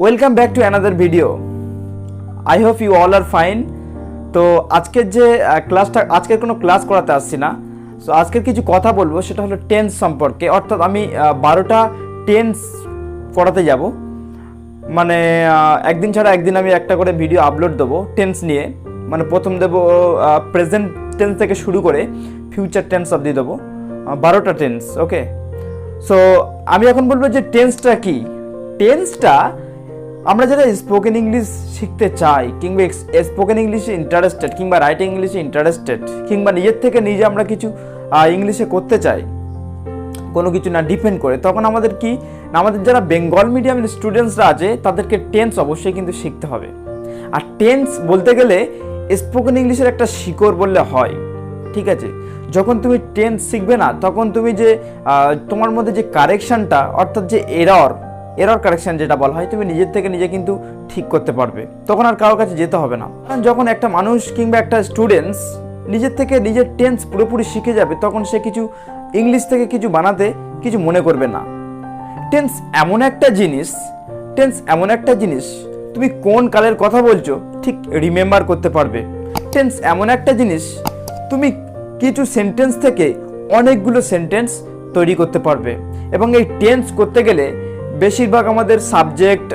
Welcome back to another video. I hope you all are fine. তো আজকের যে ক্লাসটা, আজকের কোনো ক্লাস করাতে আসছি না। সো আজকের কিছু কথা বলবো, সেটা হলো টেন্স সম্পর্কে। অর্থাৎ আমি 12টা টেন্স করাতে যাব। মানে একদিন ছাড়া একদিন আমি একটা করে ভিডিও আপলোড দেবো টেন্স নিয়ে। মানে প্রথম দেবো প্রেজেন্ট টেন্স থেকে শুরু করে ফিউচার টেন্স অবধি দেবো 12টা টেন্স। ওকে, সো আমি এখন বলবো যে টেন্সটা কি। টেন্সটা আমরা যারা স্পোকেন ইংলিশ শিখতে চাই, কিংবা স্পোকেন ইংলিশে ইন্টারেস্টেড, কিংবা রাইটিং ইংলিশে ইন্টারেস্টেড, কিংবা নিজের থেকে নিজে আমরা কিছু ইংলিশে করতে চাই কোনো কিছু না ডিপেন্ড করে, তখন আমাদের কি, আমাদের যারা বেঙ্গল মিডিয়াম স্টুডেন্টসরা আছে তাদেরকে টেন্স অবশ্যই কিন্তু শিখতে হবে। আর টেন্স বলতে গেলে স্পোকেন ইংলিশের একটা শিকড় বললে হয়, ঠিক আছে। যখন তুমি টেন্স শিখবে না, তখন তুমি যে তোমার মধ্যে যে কারেকশানটা, অর্থাৎ যে এরর কারেকশন যেটা বলা হয়, তুমি নিজের থেকে নিজে কিন্তু ঠিক করতে পারবে, তখন আর কারোর কাছে যেতে হবে না। যখন একটা মানুষ কিংবা একটা স্টুডেন্টস নিজের থেকে নিজের টেন্স পুরোপুরি শিখে যাবে, তখন সে কিছু ইংলিশ থেকে কিছু বানাতে কিছু মনে করবে না। টেন্স এমন একটা জিনিস তুমি কোন কালের কথা বলছো ঠিক রিমেম্বার করতে পারবে। টেন্স এমন একটা জিনিস তুমি কিছু সেন্টেন্স থেকে অনেকগুলো সেন্টেন্স তৈরি করতে পারবে। এবং এই টেন্স করতে গেলে বেশিরভাগ আমাদের সাবজেক্ট,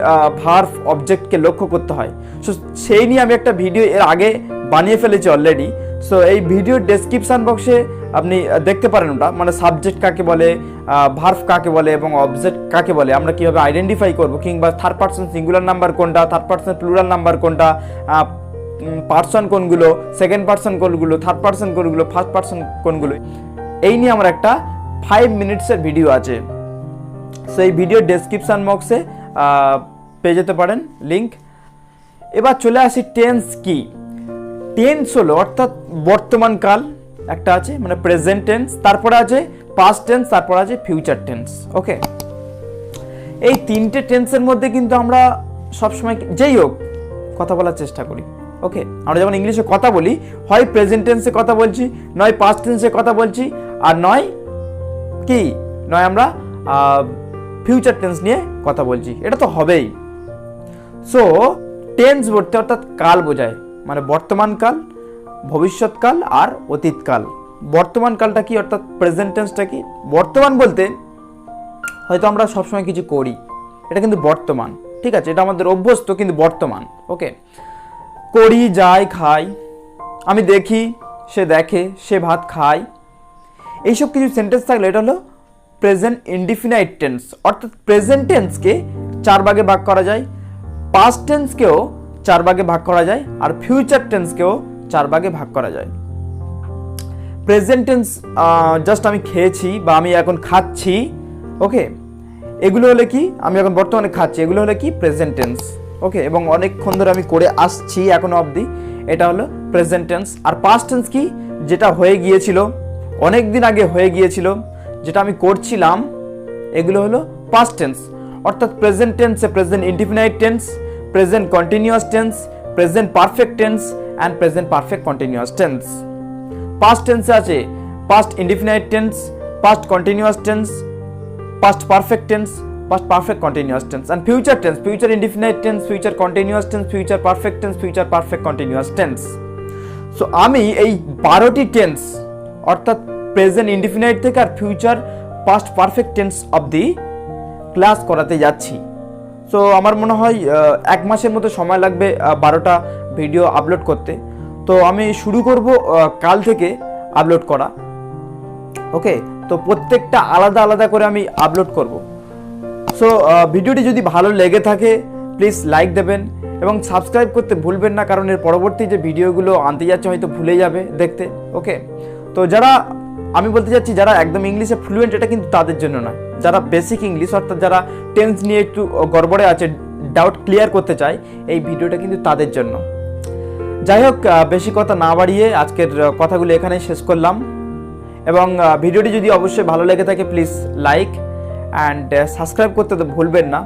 ভার্ব, অবজেক্টকে লক্ষ্য করতে হয়। সো সেই নিয়ে আমি একটা ভিডিও এর আগে বানিয়ে ফেলেছি অলরেডি। সো এই ভিডিওর ডেসক্রিপশান বক্সে আপনি দেখতে পারেন ওটা, মানে সাবজেক্ট কাকে বলে, ভার্ব কাকে বলে এবং অবজেক্ট কাকে বলে, আমরা কীভাবে আইডেন্টিফাই করব, কিংবা থার্ড পার্সন সিঙ্গুলার নাম্বার কোনটা, থার্ড পার্সন প্লুরাল নাম্বার কোনটা, পার্সন কোনগুলো, সেকেন্ড পার্সন কোনগুলো, থার্ড পার্সন কোনগুলো, ফার্স্ট পার্সন কোনগুলো, এই নিয়ে আমার একটা 5 মিনিটসের ভিডিও আছে। সো এই ভিডিওর ডেসক্রিপশান বক্সে পেয়ে যেতে পারেন লিঙ্ক। এবার চলে আসি টেন্স কি। টেন্স হলো অর্থাৎ বর্তমান কাল একটা আছে, মানে প্রেজেন্ট টেন্স, তারপরে আছে পাস্ট টেন্স, তারপর আছে ফিউচার টেন্স। ওকে, এই তিনটে টেন্সের মধ্যে কিন্তু আমরা সবসময় যেই হোক কথা বলার চেষ্টা করি। ওকে, আমরা যখন ইংলিশে কথা বলি, হয় প্রেজেন্ট টেন্সে কথা বলছি, নয় পাস্ট টেন্সে কথা বলছি, আর নয় আমরা ফিউচার টেন্স নিয়ে কথা বলছি, এটা তো হবেই। সো টেন্স বলতে অর্থাৎ কাল বোঝায়, মানে বর্তমান কাল, ভবিষ্যৎকাল আর অতীতকাল। বর্তমান কালটা কি, অর্থাৎ প্রেজেন্ট টেন্সটা কি। বর্তমান বলতে হয়তো আমরা সবসময় কিছু করি, এটা কিন্তু বর্তমান, ঠিক আছে, এটা আমাদের অভ্যস্ত কিন্তু বর্তমান। ওকে, করি, যাই, খাই, আমি দেখি, সে দেখে, সে ভাত খায়, এইসব কিছু সেন্টেন্স থাকলে এটা হলো প্রেজেন্ট ইনডিফিনাইট টেন্স। অর্থাৎ প্রেজেন্ট টেন্সকে 4 ভাগে ভাগ করা যায়, পাস্ট টেন্সকেও 4 ভাগে ভাগ করা যায়, আর ফিউচার টেন্সকেও 4 ভাগে ভাগ করা যায়। প্রেজেন্ট টেন্স জাস্ট আমি খেয়েছি বা আমি এখন খাচ্ছি, ওকে, এগুলো হলে কি, আমি এখন বর্তমানে খাচ্ছি, এগুলো হলে কি প্রেজেন্ট টেন্স। ওকে, এবং অনেকক্ষণ ধরে আমি করে আসছি এখনো অবধি, এটা হলো প্রেজেন্ট টেন্স। আর পাস্ট টেন্স কি, যেটা হয়ে গিয়েছিল, অনেক দিন আগে হয়ে গিয়েছিল, যেটা আমি করছিলাম, এগুলো হলো পাস্ট টেন্স। অর্থাৎ প্রেজেন্ট টেন্সে present indefinite tense, present continuous tense, present perfect tense and present perfect continuous tense. Past টেন্সে আছে past indefinite tense, past continuous tense, past perfect tense, past perfect continuous tense, and future tense, future indefinite tense, future continuous tense, future perfect tense, future perfect continuous tense. So আমি এই 12টি tense অর্থাৎ present indefinite থেকে আর future past perfect tense অবধি class করাতে যাচ্ছি। So আমার মনে হয় 1 মাসের মতো সময় লাগবে 12টা ভিডিও আপলোড করতে। তো আমি শুরু করব কাল থেকে আপলোড করা। ওকে, তো প্রত্যেকটা আলাদা আলাদা করে আমি আপলোড করব। সো ভিডিওটি যদি ভালো লেগে থাকে প্লিজ লাইক দেবেন এবং সাবস্ক্রাইব করতে ভুলবেন না, কারণ এর পরবর্তী যে ভিডিওগুলো আনতে যাচ্ছে হয়তো ভুলে যাবে দেখতে। ওকে, তো আমি বলতে চাচ্ছি যারা একদম ইংলিশে ফ্লুয়েন্ট, এটা কিন্তু তাদের জন্য নয়। যারা বেসিক ইংলিশ, অর্থাৎ যারা টেন্স নিয়ে একটু গড়বড়ে আছে, ডাউট ক্লিয়ার করতে চায়, এই ভিডিওটা কিন্তু তাদের জন্য। যাই হোক, বেশি কথা না বাড়িয়ে আজকের কথাগুলো এখানেই শেষ করলাম। এবং ভিডিওটি যদি অবশ্যই ভালো লেগে থাকে প্লিজ লাইক অ্যান্ড সাবস্ক্রাইব করতে তো ভুলবেন না।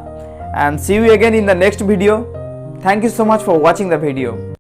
And see you again in the next video. Thank you so much for watching the video.